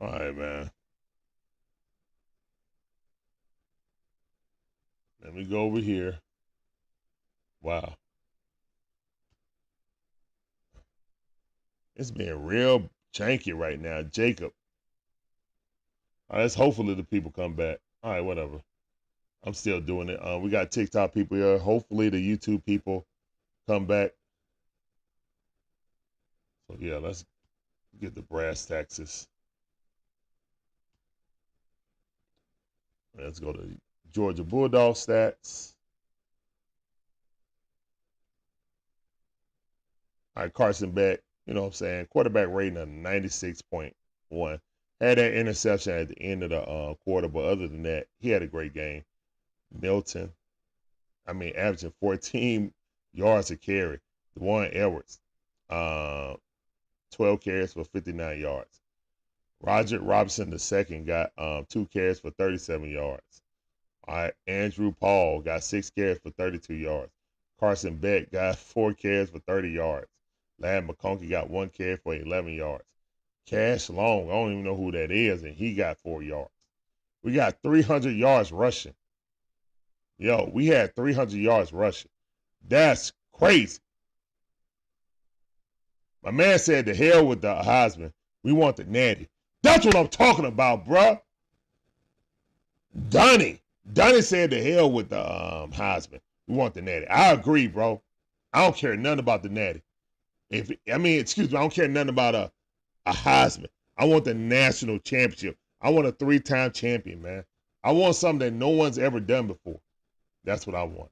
All right, man. Let me go over here. Wow. It's being real janky right now. Jacob. All right, let's hopefully the people come back. All right, whatever. I'm still doing it. We got TikTok people here. Hopefully the YouTube people come back. So yeah, let's get the brass taxes. Let's go to Georgia Bulldog stats. All right, Carson Beck, you know what I'm saying? Quarterback rating of 96.1. Had that interception at the end of the quarter, but other than that, he had a great game. Milton, averaging 14 yards a carry. Dwan Edwards, 12 carries for 59 yards. Roger Robinson II got 2 carries for 37 yards. All right, Andrew Paul got 6 carries for 32 yards. Carson Beck got 4 carries for 30 yards. Lad McConkey got 1 carry for 11 yards. Cash Long, I don't even know who that is, and he got 4 yards. We got 300 yards rushing. Yo, we had 300 yards rushing. That's crazy. My man said, the hell with the Heisman. We want the natty. That's what I'm talking about, bruh. Donnie said, the hell with the Heisman. We want the natty. I agree, bro. I don't care nothing about the natty. I don't care nothing about a Heisman. I want the national championship. I want a 3-time champion, man. I want something that no one's ever done before. That's what I want.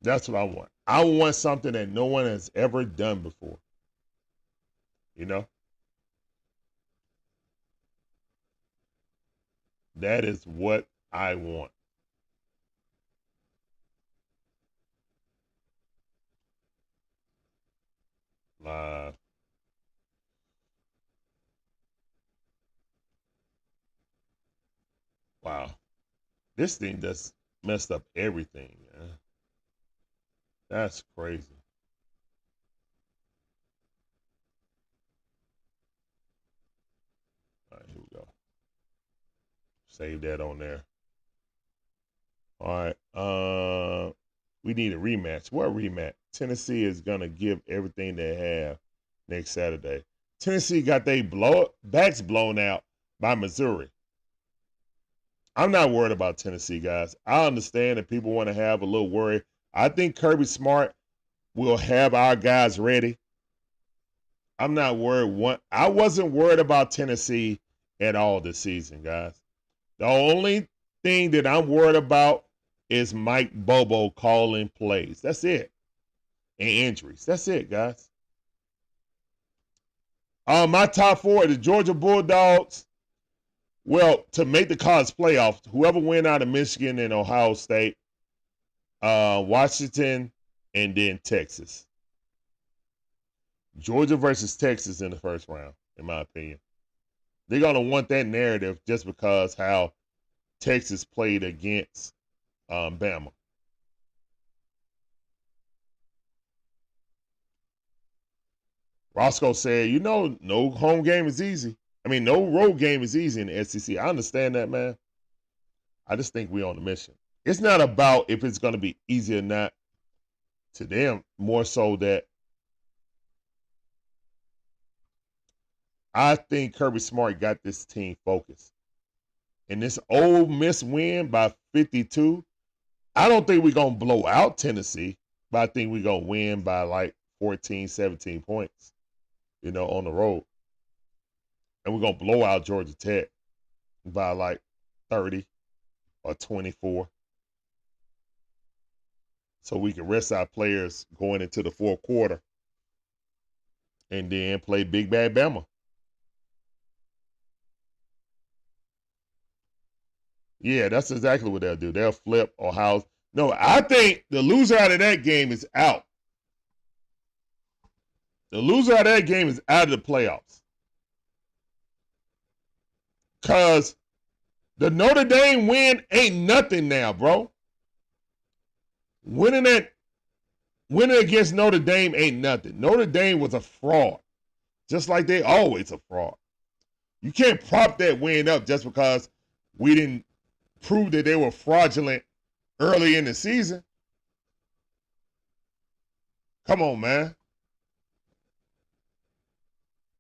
That's what I want. I want something that no one has ever done before. You know? That is what I want. Live. Wow. This thing just messed up everything, man. That's crazy. All right, here we go. Save that on there. All right. We need a rematch. What rematch? Tennessee is gonna give everything they have next Saturday. Tennessee got their backs blown out by Missouri. I'm not worried about Tennessee, guys. I understand that people want to have a little worry. I think Kirby Smart will have our guys ready. I'm not worried. I wasn't worried about Tennessee at all this season, guys. The only thing that I'm worried about is Mike Bobo calling plays. That's it. And injuries. That's it, guys. My top 4, the Georgia Bulldogs. Well, to make the college playoffs, whoever win out of Michigan and Ohio State, Washington, and then Texas. Georgia versus Texas in the first round, in my opinion. They're going to want that narrative just because how Texas played against Bama. Roscoe said, no home game is easy. No road game is easy in the SEC. I understand that, man. I just think we're on a mission. It's not about if it's going to be easy or not to them, more so that I think Kirby Smart got this team focused. And this Ole Miss win by 52, I don't think we're going to blow out Tennessee, but I think we're going to win by like 14, 17 points, on the road. And we're going to blow out Georgia Tech by like 30 or 24. So we can rest our players going into the fourth quarter and then play Big Bad Bama. Yeah, that's exactly what they'll do. They'll flip Ohio. No, I think the loser out of that game is out. The loser out of that game is out of the playoffs. Because the Notre Dame win ain't nothing now, bro. Winning against Notre Dame ain't nothing. Notre Dame was a fraud. Just like they always a fraud. You can't prop that win up just because we didn't prove that they were fraudulent early in the season. Come on, man.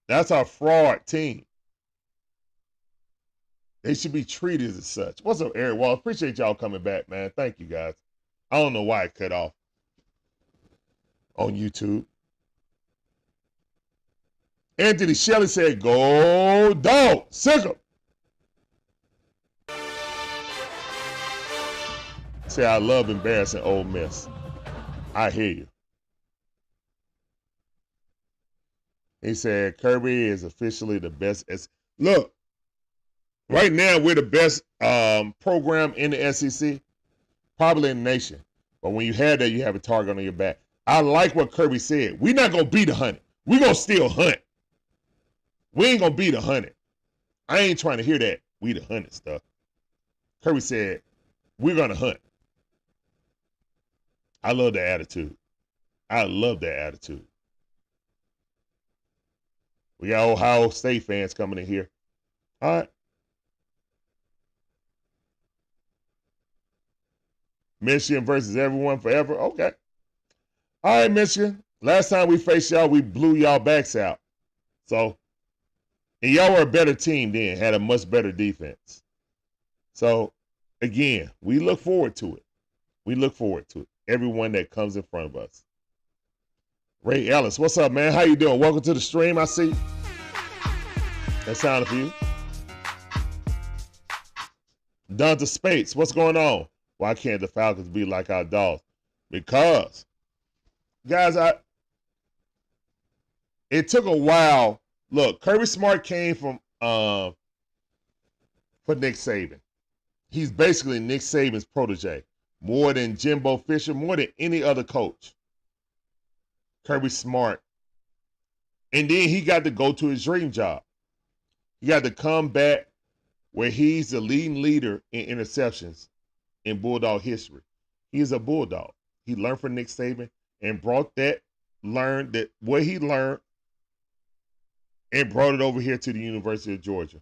That's our fraud team. They should be treated as such. What's up, Eric? Well, appreciate y'all coming back, man. Thank you, guys. I don't know why it cut off on YouTube. Anthony Shelley said, go dog, sick 'em. Say, I love embarrassing Ole Miss. I hear you. He said, Kirby is officially the best. Look, right now we're the best program in the SEC, probably in the nation. But when you have that, you have a target on your back. I like what Kirby said. We're not going to beat 100. We're going to still hunt. We ain't going to beat 100. I ain't trying to hear that we the 100 stuff. Kirby said, we're going to hunt. I love that attitude. I love that attitude. We got Ohio State fans coming in here. All right. Michigan versus everyone forever. Okay. All right, Michigan. Last time we faced y'all, we blew y'all backs out. So, and y'all were a better team then, had a much better defense. So, again, we look forward to it. We look forward to it. Everyone that comes in front of us. Ray Ellis, what's up, man? How you doing? Welcome to the stream, I see. That sounded for you. Donta Spates, what's going on? Why can't the Falcons be like our dogs? Because, guys, it took a while. Look, Kirby Smart came from for Nick Saban. He's basically Nick Saban's protege. More than Jimbo Fisher, more than any other coach. Kirby Smart. And then he got to go to his dream job. He got to come back where he's the leading leader in interceptions in Bulldog history. He is a Bulldog. He learned from Nick Saban and brought that, learned that what he learned and brought it over here to the University of Georgia.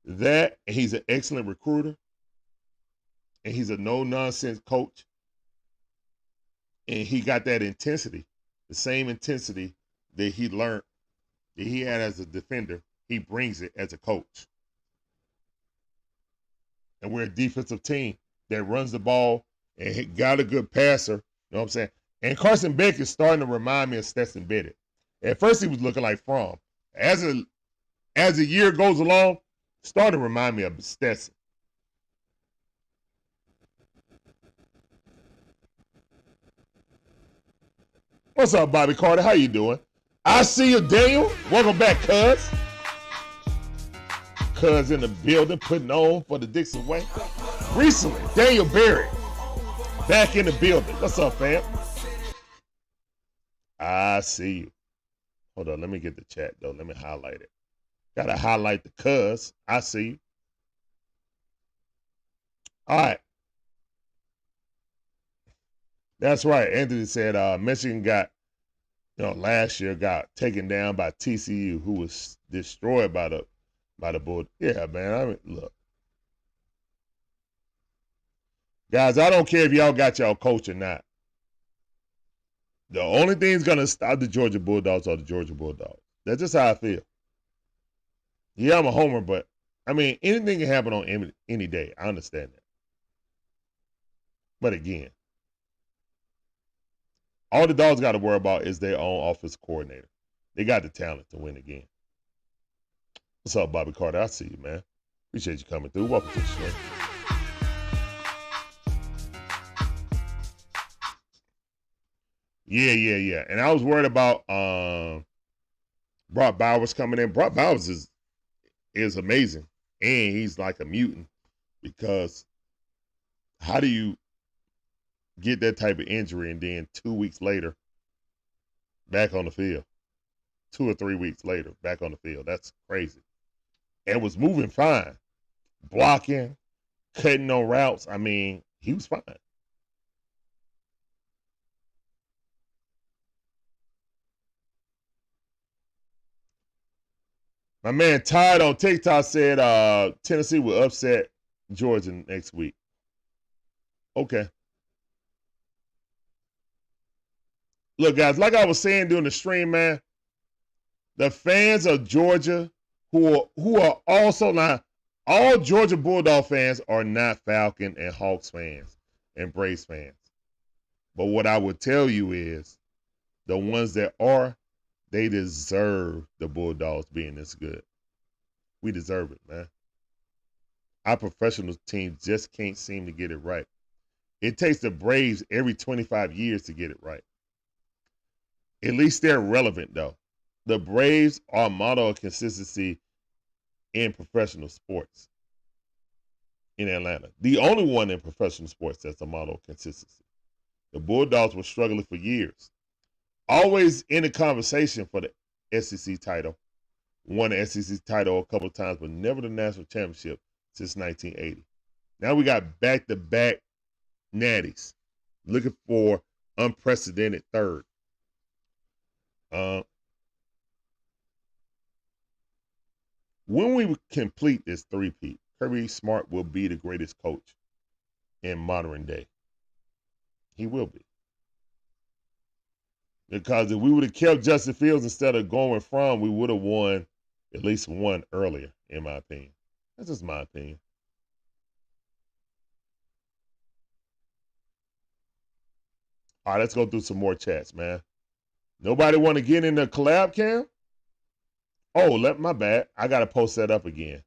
That, and he's an excellent recruiter, and he's a no-nonsense coach, and he got that intensity, the same intensity that he learned, that he had as a defender, he brings it as a coach. And we're a defensive team that runs the ball and got a good passer, you know what I'm saying? And Carson Beck is starting to remind me of Stetson Bennett. At first he was looking like Fromm. As the year goes along, starting to remind me of Stetson. What's up, Bobby Carter? How you doing? I see you, Daniel. Welcome back, cuz. Cuz in the building, putting on for the Dixon Way. Recently, Daniel Berry back in the building. What's up, fam? I see you. Hold on, let me get the chat, though. Let me highlight it. Got to highlight the cuz. I see you. All right. That's right. Anthony said Michigan got, last year got taken down by TCU, who was destroyed by the Bulldogs. Yeah, man. I mean, look. Guys, I don't care if y'all got y'all coach or not. The only thing that's going to stop the Georgia Bulldogs are the Georgia Bulldogs. That's just how I feel. Yeah, I'm a homer, but, I mean, anything can happen on any day. I understand that. But again, all the Dogs got to worry about is their own offensive coordinator. They got the talent to win again. What's up, Bobby Carter? I see you, man. Appreciate you coming through. Welcome to the show. Yeah. And I was worried about Brock Bowers coming in. Brock Bowers is amazing. And he's like a mutant because how do you get that type of injury and then 2 weeks later back on the field? 2 or 3 weeks later back on the field. That's crazy. And was moving fine. Blocking, cutting on routes. I mean, he was fine. My man Todd on TikTok said Tennessee will upset Georgia next week. Okay. Look, guys, like I was saying during the stream, man, the fans of Georgia who are also not all Georgia Bulldog fans are not Falcon and Hawks fans and Braves fans. But what I would tell you is the ones that are, they deserve the Bulldogs being this good. We deserve it, man. Our professional team just can't seem to get it right. It takes the Braves every 25 years to get it right. At least they're relevant, though. The Braves are a model of consistency in professional sports in Atlanta. The only one in professional sports that's a model of consistency. The Bulldogs were struggling for years. Always in the conversation for the SEC title. Won the SEC title a couple of times, but never the national championship since 1980. Now we got back-to-back natties. Looking for unprecedented third. When we complete this three-peat, Kirby Smart will be the greatest coach in modern day. He will be. Because if we would have kept Justin Fields instead of going from, we would have won at least one earlier, in my opinion. That's just my opinion. All right, let's go through some more chats, man. Nobody want to get in the collab cam? Oh, my bad. I got to post that up again.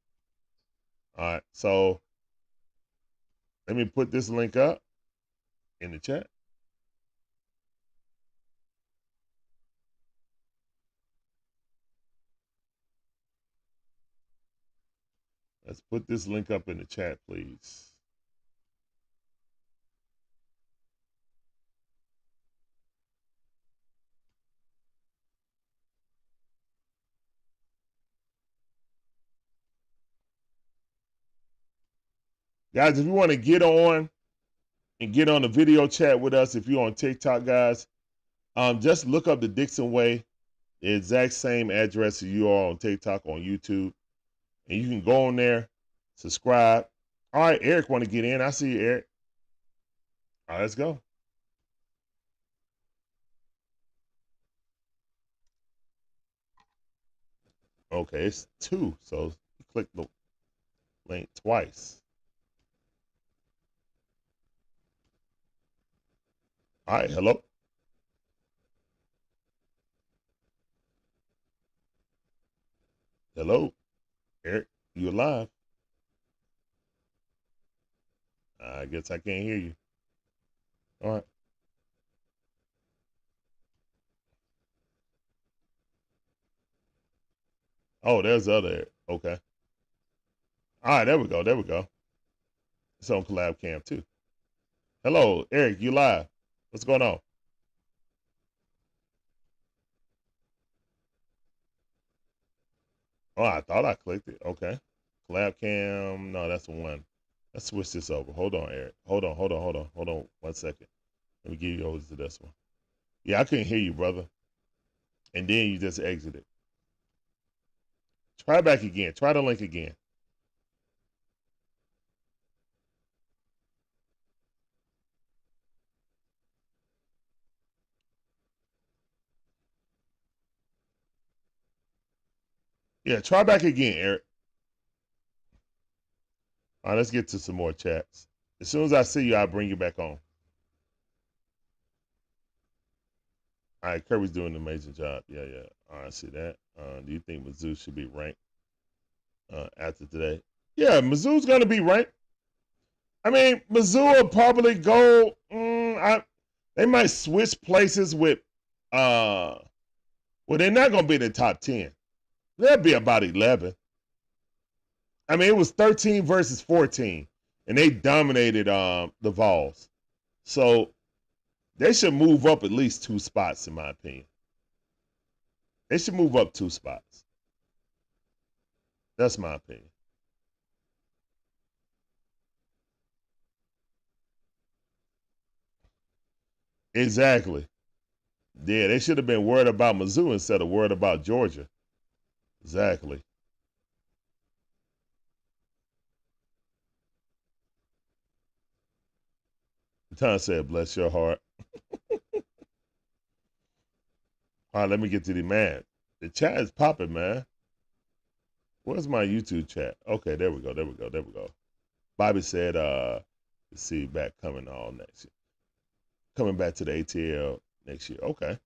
All right, so let me put this link up in the chat. Let's put this link up in the chat, please. Guys, if you want to get on and get on the video chat with us, if you're on TikTok, guys, just look up the Dixon Way, the exact same address as you are on TikTok, on YouTube. And you can go on there, subscribe. All right, Eric want to get in. I see you, Eric. All right, let's go. Okay, it's 2, so click the link twice. All right, hello. Hello, Eric, you alive? I guess I can't hear you. All right. Oh, there's the other Eric. Okay. All right, there we go. There we go. It's on Collab Cam too. Hello, Eric, you live? What's going on? Oh, I thought I clicked it. Okay. Collab Cam. No, that's the one. Let's switch this over. Hold on, Eric. Hold on. 1 second. Let me give you over to this one. Yeah, I couldn't hear you, brother. And then you just exited. Try back again. Try the link again. Yeah, try back again, Eric. All right, let's get to some more chats. As soon as I see you, I'll bring you back on. All right, Kirby's doing an amazing job. Yeah. All right, I see that. Do you think Mizzou should be ranked after today? Yeah, Mizzou's going to be ranked. I mean, Mizzou will probably go. They might switch places with. Well, they're not going to be in the top 10. They'll be about 11. I mean, it was 13 versus 14, and they dominated the Vols. So they should move up at least 2 spots, in my opinion. They should move up 2 spots. That's my opinion. Exactly. Yeah, they should have been worried about Mizzou instead of worried about Georgia. Exactly. Ton said, bless your heart. All right, let me get to the man. The chat is popping, man. Where's my YouTube chat? Okay, there we go. Bobby said, let's see, back coming all next year. Coming back to the ATL next year. Okay.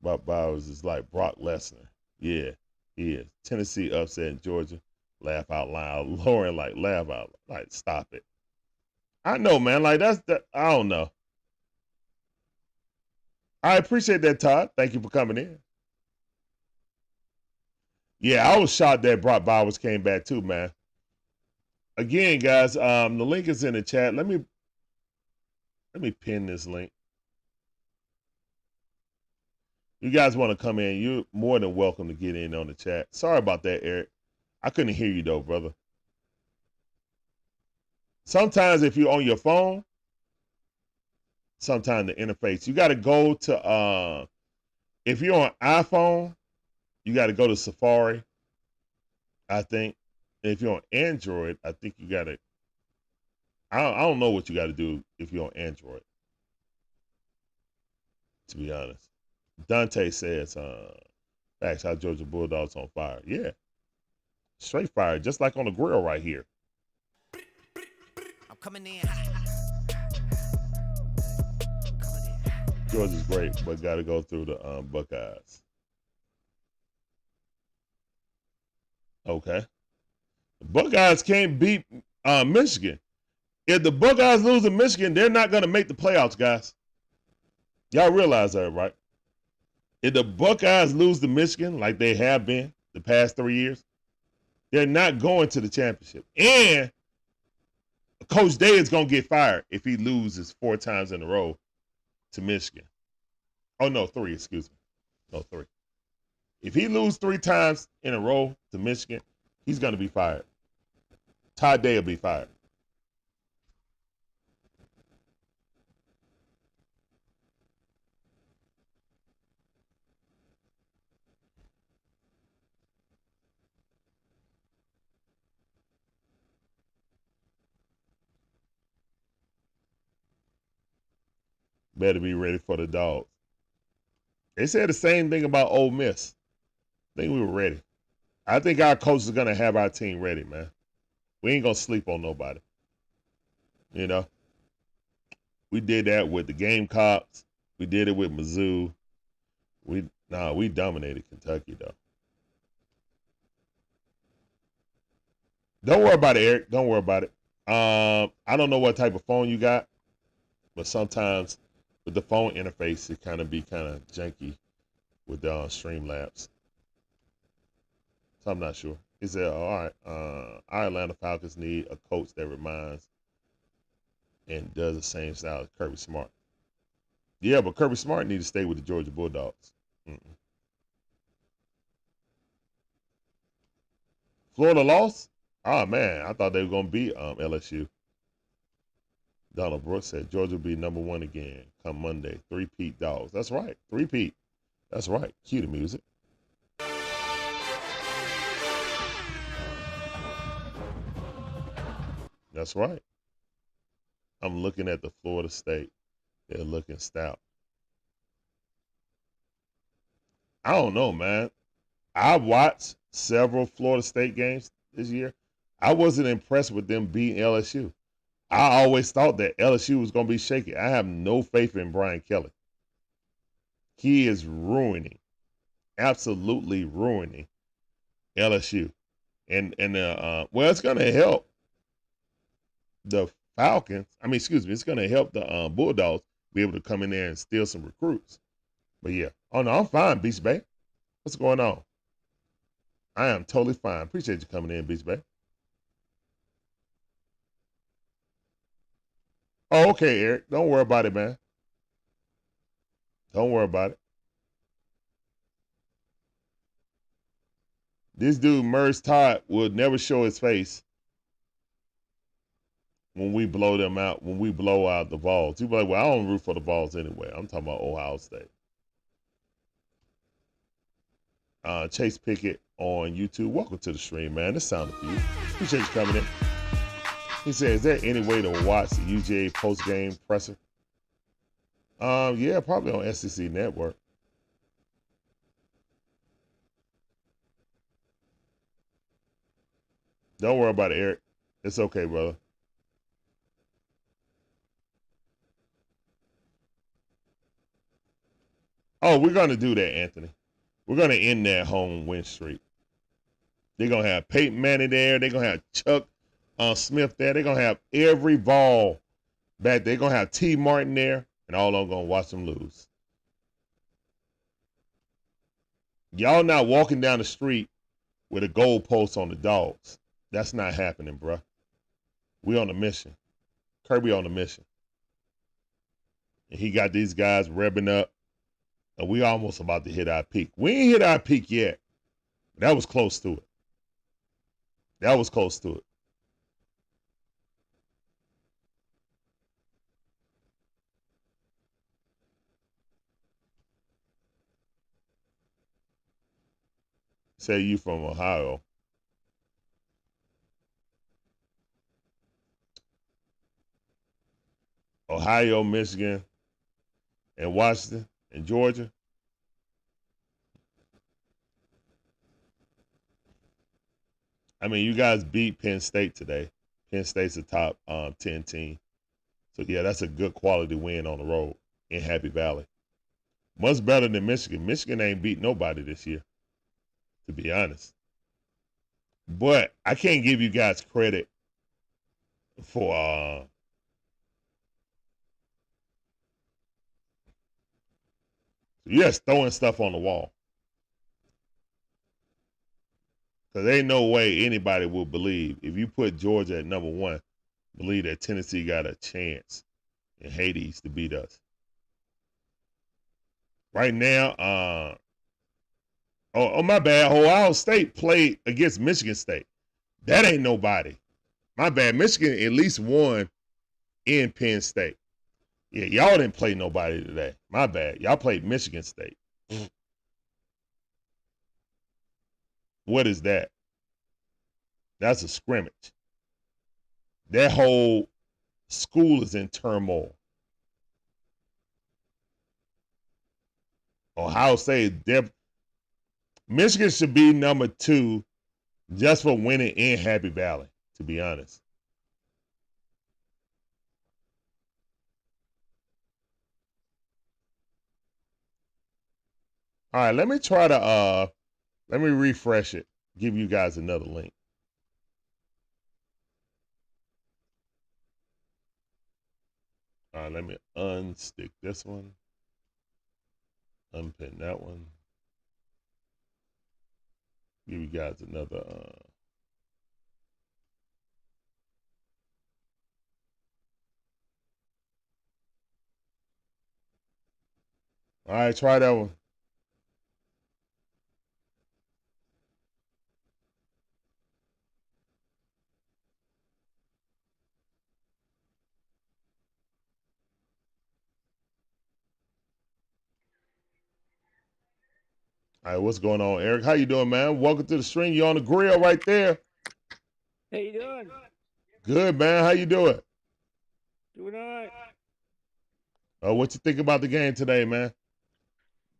Bob Bowers is like Brock Lesnar. Yeah, he is. Tennessee upset in Georgia. Laugh out loud. Lauren, like, laugh out. Like, stop it. I know, man. Like, I don't know. I appreciate that, Todd. Thank you for coming in. Yeah, I was shocked that Brock Bowers came back too, man. Again, guys, the link is in the chat. Let me pin this link. You guys want to come in, you're more than welcome to get in on the chat. Sorry about that, Eric. I couldn't hear you, though, brother. Sometimes if you're on your phone, sometimes the interface, you got to go to, if you're on iPhone, you got to go to Safari, I think. And if you're on Android, I think you got to, I don't know what you got to do if you're on Android, to be honest. Dante says, facts, how Georgia Bulldogs on fire. Yeah. Straight fire, just like on the grill right here. I'm coming in. Georgia's great, but got to go through the Buckeyes. Okay. The Buckeyes can't beat Michigan. If the Buckeyes lose to Michigan, they're not going to make the playoffs, guys. Y'all realize that, right? If the Buckeyes lose to Michigan like they have been the past 3 years, they're not going to the championship. And Coach Day is going to get fired if he loses 4 times in a row to Michigan. Oh, no, 3, excuse me. No, 3. If he loses 3 times in a row to Michigan, he's going to be fired. Todd Day will be fired. Better be ready for the Dogs. They said the same thing about Ole Miss. I think we were ready. I think our coach is going to have our team ready, man. We ain't going to sleep on nobody. You know? We did that with the Gamecocks. We did it with Mizzou. We dominated Kentucky, though. Don't worry about it, Eric. Don't worry about it. I don't know what type of phone you got, but sometimes with the phone interface, it kind of janky with the Streamlabs. So I'm not sure. He said, all right, our Atlanta Falcons need a coach that reminds and does the same style as Kirby Smart. Yeah, but Kirby Smart needs to stay with the Georgia Bulldogs. Florida lost? Oh, man, I thought they were going to beat LSU. Donald Brooks said Georgia will be #1 again come Monday. 3-peat Dogs. That's right. 3-peat. That's right. Cue the music. That's right. I'm looking at the Florida State. They're looking stout. I don't know, man. I watched several Florida State games this year. I wasn't impressed with them beating LSU. I always thought that LSU was going to be shaky. I have no faith in Brian Kelly. He is ruining, absolutely ruining LSU. And well, it's going to help the Falcons. It's going to help the Bulldogs be able to come in there and steal some recruits. But yeah, oh no, I'm fine, Beach Bay. What's going on? I am totally fine. Appreciate you coming in, Beach Bay. Oh, okay, Eric. Don't worry about it, man. Don't worry about it. This dude, Merz Todd, will never show his face when we blow them out, when we blow out the Vols. He'll be like, well, I don't root for the Vols anyway. I'm talking about Ohio State. Chase Pickett on YouTube. Welcome to the stream, man. This sounded for you. Appreciate you coming in. He said, "Is there any way to watch the UGA post-game presser?" Yeah, probably on SEC Network. Don't worry about it, Eric. It's okay, brother. Oh, we're gonna do that, Anthony. We're gonna end that home win streak. They're gonna have Peyton Manning there. They're gonna have Chuck Smith there. They're gonna have every ball back. They're gonna have T. Martin there, and all I'm gonna watch them lose. Y'all not walking down the street with a goalpost on the dogs. That's not happening, bruh. We on a mission. Kirby on a mission. And he got these guys revving up, and we almost about to hit our peak. We ain't hit our peak yet. That was close to it. That was close to it. Say you from Ohio. Ohio, Michigan, and Washington, and Georgia. I mean, you guys beat Penn State today. Penn State's a top 10 team. So, yeah, that's a good quality win on the road in Happy Valley. Much better than Michigan. Michigan ain't beat nobody this year, to be honest. But I can't give you guys credit for yes, throwing stuff on the wall. Because ain't no way anybody will believe, if you put Georgia at number one, believe that Tennessee got a chance in Hades to beat us. Right now, oh my bad, Ohio State played against Michigan State. That ain't nobody. My bad. Michigan at least won in Penn State. Yeah, y'all didn't play nobody today. My bad. Y'all played Michigan State. What is that? That's a scrimmage. That whole school is in turmoil. Ohio State, Michigan should be number 2 just for winning in Happy Valley, to be honest. All right, let me try to let me refresh it. Give you guys another link. All right, let me unstick this one. Unpin that one. Give you guys another. All right, try that one. All right, what's going on, Eric? How you doing, man? Welcome to the stream. You on the grill right there? How you doing? Good, man. How you doing? Doing all right. What you think about the game today, man?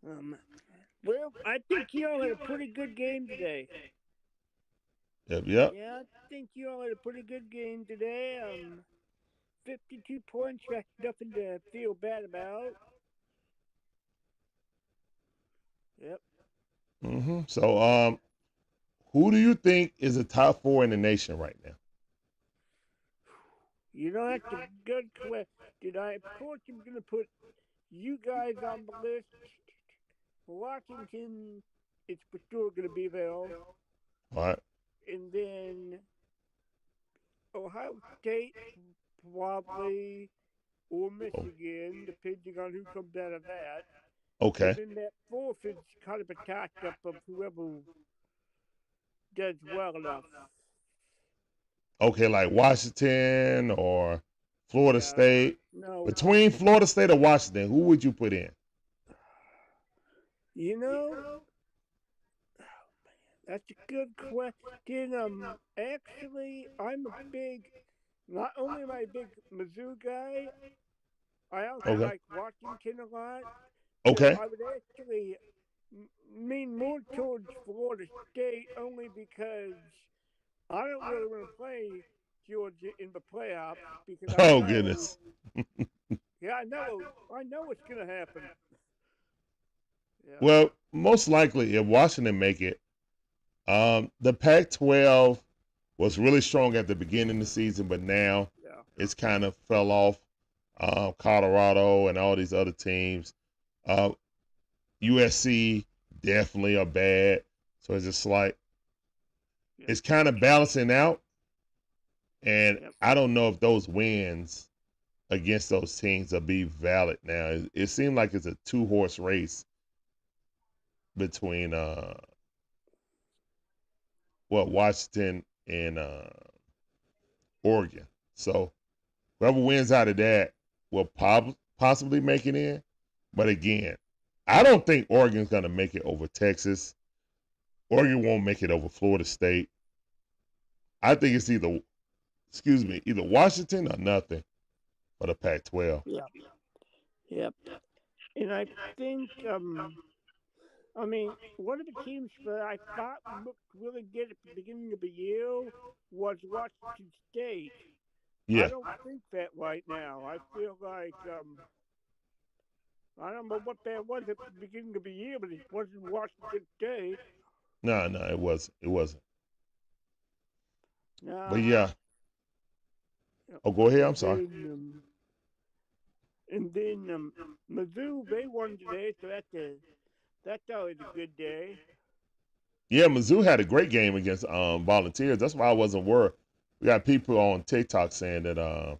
Well, I think y'all had a pretty good game today. Yep. Yeah, I think y'all had a pretty good game today. 52 points, that's nothing to feel bad about. Yep. So, who do you think is the top 4 in the nation right now? You know, that's a good question. Of course, I'm going to put you guys on the list. Washington, it's for sure going to be there. All right. And then Ohio State, probably, or Michigan, depending on who comes out of that. Okay. And then that fourth is kind of a toss up of whoever does well enough. Okay, like Washington or Florida Yeah. State. No. Between Florida State or Washington, who would you put in? You know, that's a good question. Actually, I'm a big Not only am I a big Mizzou guy, I also Okay. like Washington a lot. So Okay. I would actually lean more towards Florida State only because I don't really want to play Georgia in the playoffs because I Oh know, goodness. yeah, I know what's going to happen. Yeah, Well, most likely if Washington make it, the Pac-12 was really strong at the beginning of the season, but now yeah, it's kind of fell off. Colorado and all these other teams. Uh, USC definitely are bad. So it's just like yeah, it's kind of balancing out. And yep, I don't know if those wins against those teams will be valid now. It seemed like it's a two-horse race between Washington and Oregon. So whoever wins out of that will possibly make it in. But again, I don't think Oregon's going to make it over Texas. Oregon won't make it over Florida State. I think it's either Washington or nothing for the Pac-12. yeah, yep. And I think, I mean, one of the teams that I thought looked really good at the beginning of the year was Washington State. I Yeah, don't think that right now. I feel like I don't know what that was at the beginning of the year, but it wasn't Washington State. no, it wasn't. It wasn't. But Nah. yeah. Oh, go ahead. I'm And sorry. then and then Mizzou they won today, so that's always a good day. Yeah, Mizzou had a great game against Volunteers. That's why I wasn't worried. We got people on TikTok saying that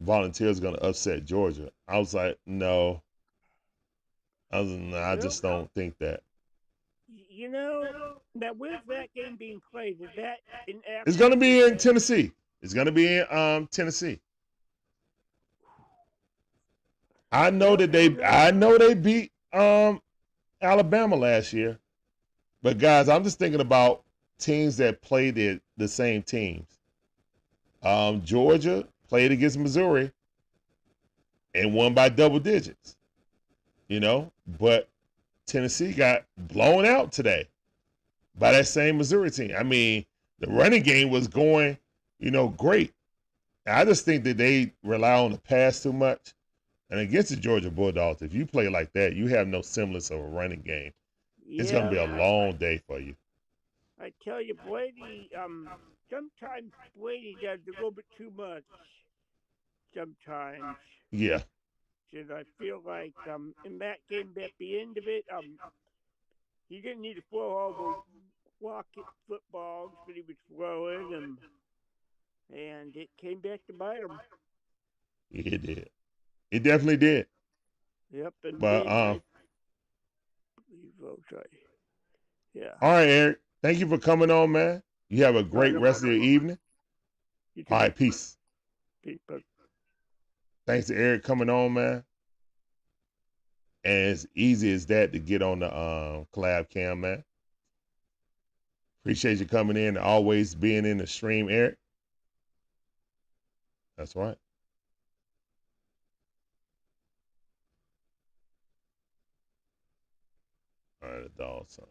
Volunteers going to upset Georgia. I was like, no. I Well, just don't think that. you know, now where's that game being played? Is that in It's going Akron to or is be in that? Tennessee. It's going to be in Tennessee. Well, you I know, know they beat Alabama last year. But guys, I'm just thinking about teams that played the same teams. Georgia played against Missouri and won by double digits, but Tennessee got blown out today by that same Missouri team. I mean, the running game was going, great. I just think that they rely on the pass too much. And against the Georgia Bulldogs, if you play like that, you have no semblance of a running game. It's going to yeah, be a long day for you. I tell you, Brady. Sometimes Brady does a little bit too much. Sometimes, Yeah, and I feel like in that game at the end of it, he didn't need to throw all those rocket footballs that he was throwing, and it came back to bite him. it did. It definitely did. Yep, and But then I believe okay. Yeah. all right, Eric. Thank you for coming on, man. You have a All right, great no rest of problem. your evening. You All too. right, peace. Peace. Thanks to Eric coming on, man. And it's easy as that to get on the collab cam, man. Appreciate you coming in and always being in the stream, Eric. That's right. All right, the dog son.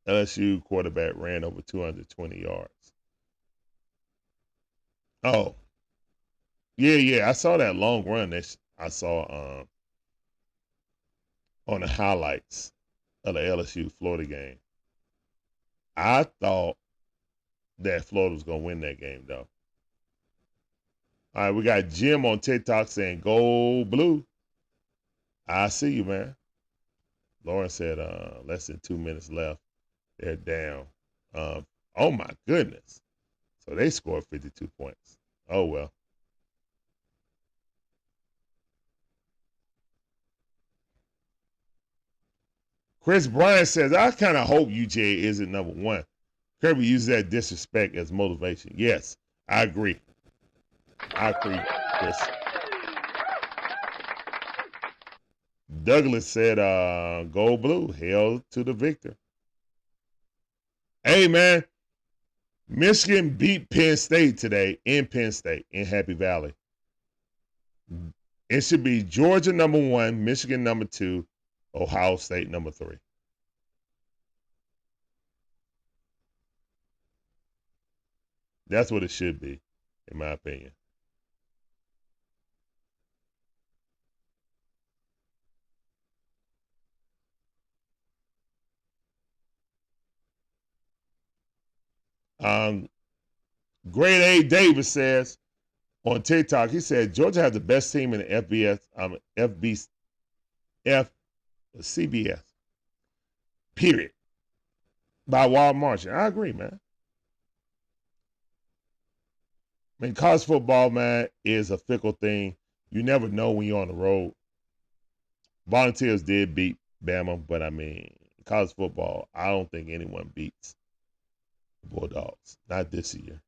LSU quarterback ran over 220 yards. Oh, yeah. I saw that long run that I saw on the highlights of the LSU Florida game. I thought that Florida was gonna win that game though. All right, we got Jim on TikTok saying go blue. I see you, man. Lauren said less than 2 minutes left. They're down. Um, oh my goodness. So they scored 52 points. Oh well. Chris Bryant says, I kind of hope UJ isn't number one. Kirby uses that disrespect as motivation. Yes, I agree. I agree, Chris. Douglas said, go blue. Hail to the victor. Hey, man, Michigan beat Penn State today in Penn State in Happy Valley. It should be Georgia number 1, Michigan number 2, Ohio State number 3. That's what it should be, in my opinion. Grade A Davis says on TikTok, he said Georgia has the best team in the CBS. Period. By a wide margin. I agree, man. I mean, college football, man, is a fickle thing. You never know when you're on the road. Volunteers did beat Bama, but I mean, college football, I don't think anyone beats the Bulldogs. Not this year.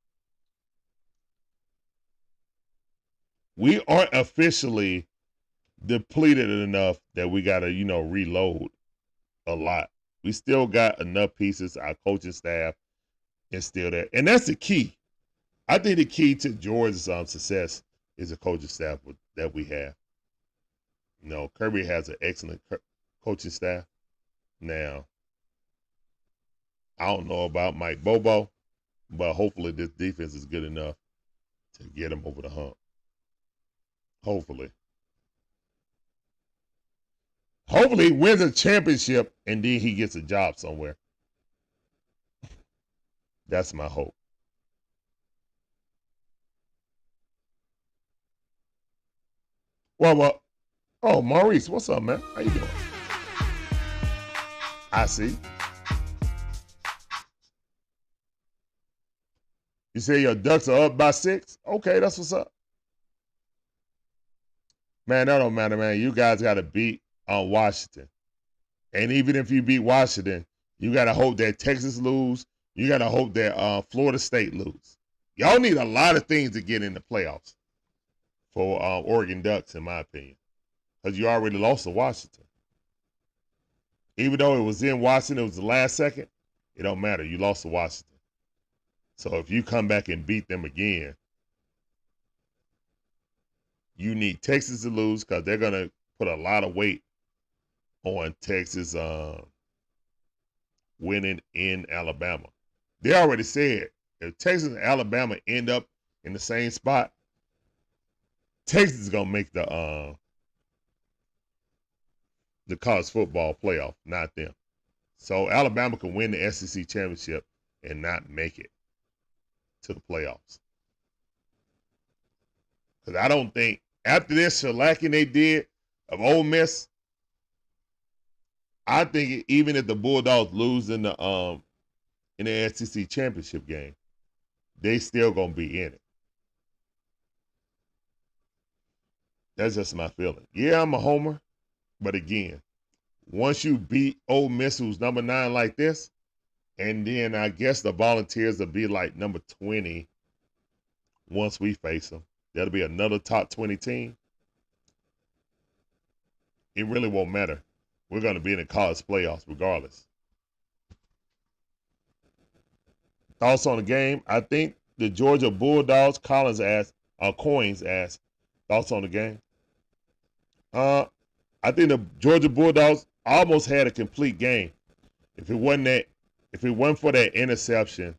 We aren't officially depleted enough that we got to, reload a lot. We still got enough pieces. Our coaching staff is still there. And that's the key. I think the key to Georgia's success is the coaching staff that we have. Kirby has an excellent coaching staff. Now, I don't know about Mike Bobo, but hopefully this defense is good enough to get him over the hump. Hopefully. Hopefully he wins a championship and then he gets a job somewhere. That's my hope. Well, oh, Maurice, what's up, man? How you doing? I see. You say your Ducks are up by 6? Okay, that's what's up. Man, that don't matter, man. You guys got to beat Washington. And even if you beat Washington, you got to hope that Texas lose. You got to hope that Florida State lose. Y'all need a lot of things to get in the playoffs for Oregon Ducks, in my opinion, because you already lost to Washington. Even though it was in Washington, it was the last second, it don't matter. You lost to Washington. So if you come back and beat them again, you need Texas to lose because they're going to put a lot of weight on Texas winning in Alabama. They already said if Texas and Alabama end up in the same spot, Texas is going to make the college football playoff, not them. So Alabama can win the SEC championship and not make it to the playoffs. Because I don't think after this shellacking they did of Ole Miss, I think even if the Bulldogs lose in the SEC championship game, they still gonna be in it. That's just my feeling. Yeah, I'm a homer, but again, once you beat Ole Miss, who's number 9 like this, and then I guess the Volunteers will be like number 20 once we face them. That'll be another top 20 team. It really won't matter. We're going to be in the college playoffs regardless. Thoughts on the game? I think the Georgia Bulldogs, Coins asked, thoughts on the game? I think the Georgia Bulldogs almost had a complete game. If it wasn't for that interception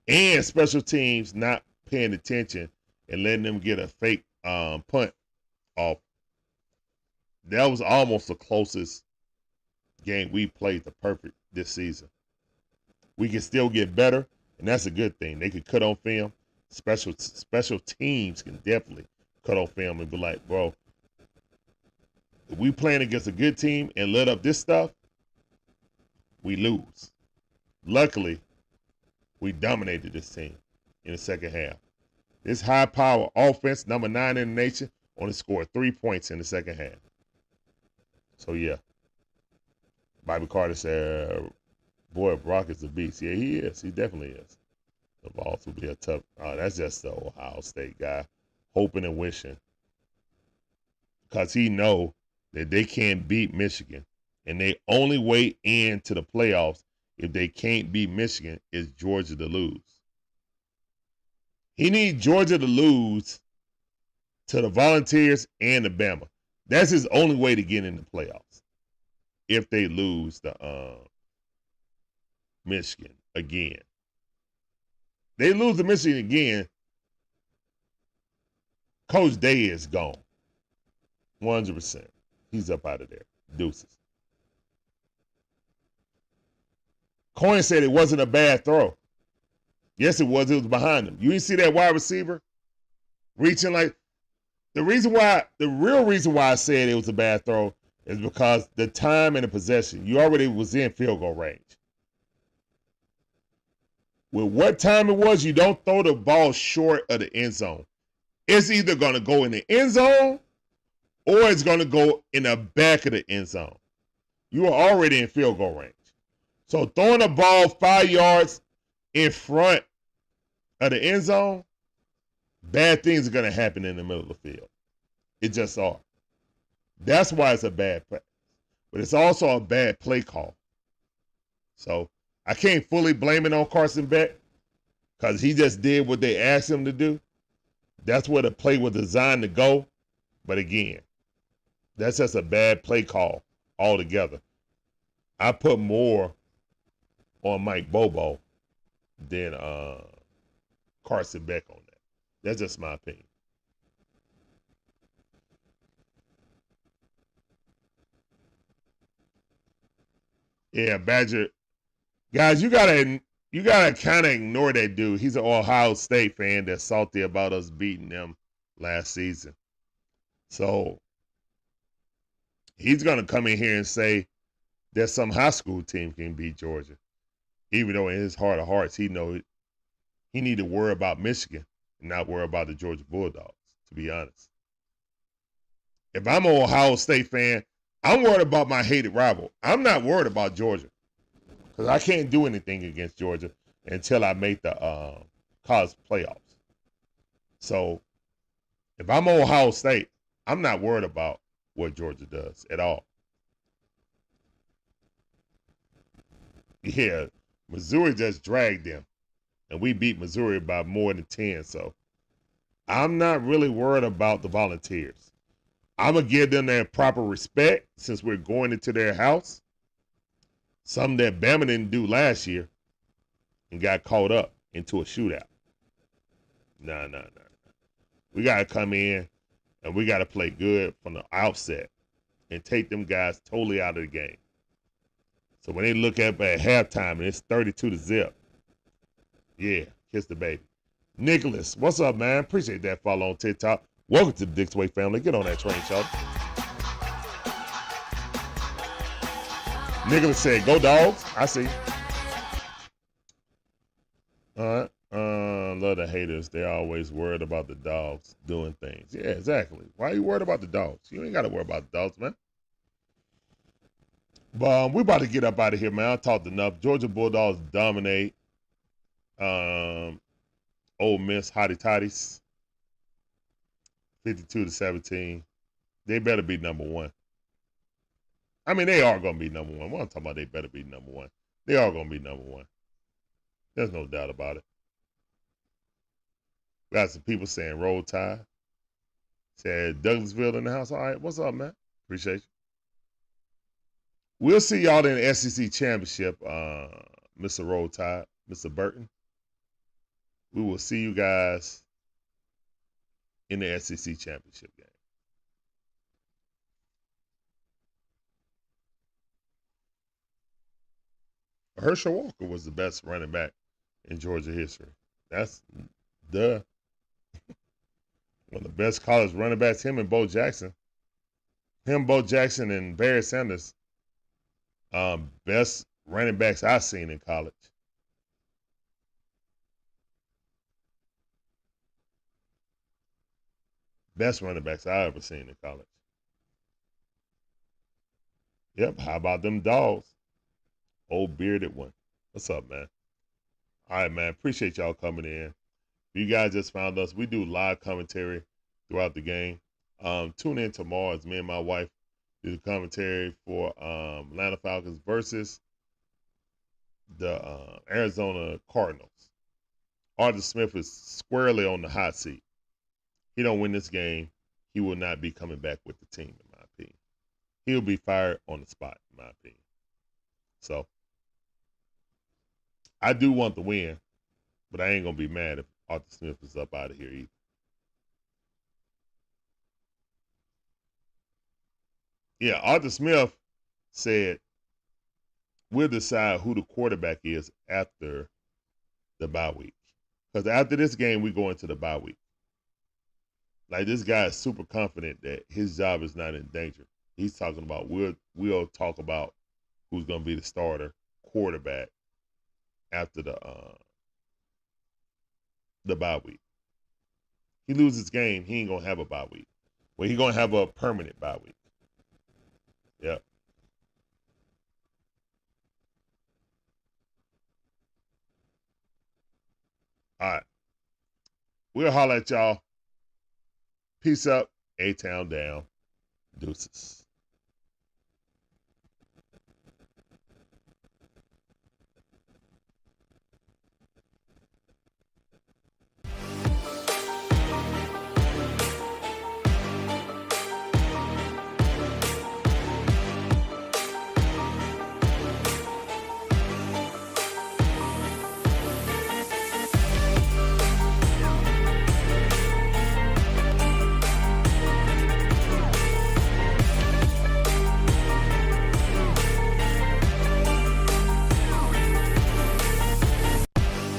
and special teams not paying attention and letting them get a fake punt off, that was almost the closest game we played to perfect this season. We can still get better, and that's a good thing. They can cut on film. Special teams can definitely cut on film and be like, bro, if we playing against a good team and let up this stuff, we lose. Luckily, we dominated this team in the second half. This high-power offense, number 9 in the nation, only scored 3 points in the second half. So, yeah. Bobby Carter said, boy, Brock is a beast. Yeah, he is. He definitely is. The Vols will be a tough. That's just the Ohio State guy hoping and wishing. Because he know that they can't beat Michigan. And they only way into the playoffs if they can't beat Michigan is Georgia to lose. He needs Georgia to lose to the Volunteers and the Bama. That's his only way to get in the playoffs. If they lose to Michigan again. They lose to Michigan again, Coach Day is gone. 100%. He's up out of there. Deuces. Coyne said it wasn't a bad throw. Yes, it was. It was behind him. You didn't see that wide receiver reaching like the real reason why I said it was a bad throw is because the time and the possession, you already was in field goal range. With what time it was, you don't throw the ball short of the end zone. It's either going to go in the end zone or it's going to go in the back of the end zone. You are already in field goal range. So throwing the ball 5 yards in front of the end zone, bad things are going to happen in the middle of the field. It just are. That's why it's a bad play. But it's also a bad play call. So I can't fully blame it on Carson Beck because he just did what they asked him to do. That's where the play was designed to go. But again, that's just a bad play call altogether. I put more on Mike Bobo than Carson Beck on that. That's just my opinion. Yeah, Badger. Guys, you gotta kind of ignore that dude. He's an Ohio State fan that's salty about us beating them last season. So he's gonna come in here and say that some high school team can beat Georgia, even though in his heart of hearts he knows he need to worry about Michigan and not worry about the Georgia Bulldogs. To be honest, if I'm an Ohio State fan, I'm worried about my hated rival. I'm not worried about Georgia. Because I can't do anything against Georgia until I make the college playoffs. So if I'm Ohio State, I'm not worried about what Georgia does at all. Yeah, Missouri just dragged them. And we beat Missouri by more than 10. So I'm not really worried about the Volunteers. I'm going to give them their proper respect since we're going into their house. Something that Bama didn't do last year and got caught up into a shootout. No. We got to come in and we got to play good from the outset and take them guys totally out of the game. So when they look up at halftime and it's 32-0, yeah, kiss the baby. Nicholas, what's up, man? Appreciate that follow on TikTok. Welcome to the Dixway family. Get on that train, y'all. Nicholas said, go dogs. I see. All right. Love the haters. They're always worried about the dogs doing things. Yeah, exactly. Why are you worried about the dogs? You ain't got to worry about the dogs, man. But we're about to get up out of here, man. I talked enough. Georgia Bulldogs dominate. Ole Miss Hottie Toddies. 52-17. They better be number one. I mean, they are going to be number one. What I'm talking about, they better be number one. They are going to be number one. There's no doubt about it. We got some people saying roll tide. Said Douglasville in the house. All right, what's up, man? Appreciate you. We'll see y'all in the SEC Championship, Mr. Roll Tide, Mr. Burton. We will see you guys in the SEC Championship game. Herschel Walker was the best running back in Georgia history. That's one of the best college running backs, him and Bo Jackson. Bo Jackson, and Barry Sanders, best running backs I've seen in college. Best running backs I ever seen in college. Yep, how about them dogs? Old bearded one. What's up, man? All right, man. Appreciate y'all coming in. You guys just found us. We do live commentary throughout the game. Tune in tomorrow as me and my wife do the commentary for Atlanta Falcons versus Arizona Cardinals. Arthur Smith is squarely on the hot seat. He don't win this game, he will not be coming back with the team, in my opinion. He'll be fired on the spot, in my opinion. So I do want the win, but I ain't gonna be mad if Arthur Smith is up out of here either. Yeah, Arthur Smith said we'll decide who the quarterback is after the bye week. Because after this game, we go into the bye week. Like, this guy is super confident that his job is not in danger. He's talking about we'll talk about who's gonna be the starter quarterback after the bye week. He loses game, he ain't gonna have a bye week. Well, he gonna have a permanent bye week. Yep. All right. We'll holler at y'all. Peace up. A-Town down. Deuces.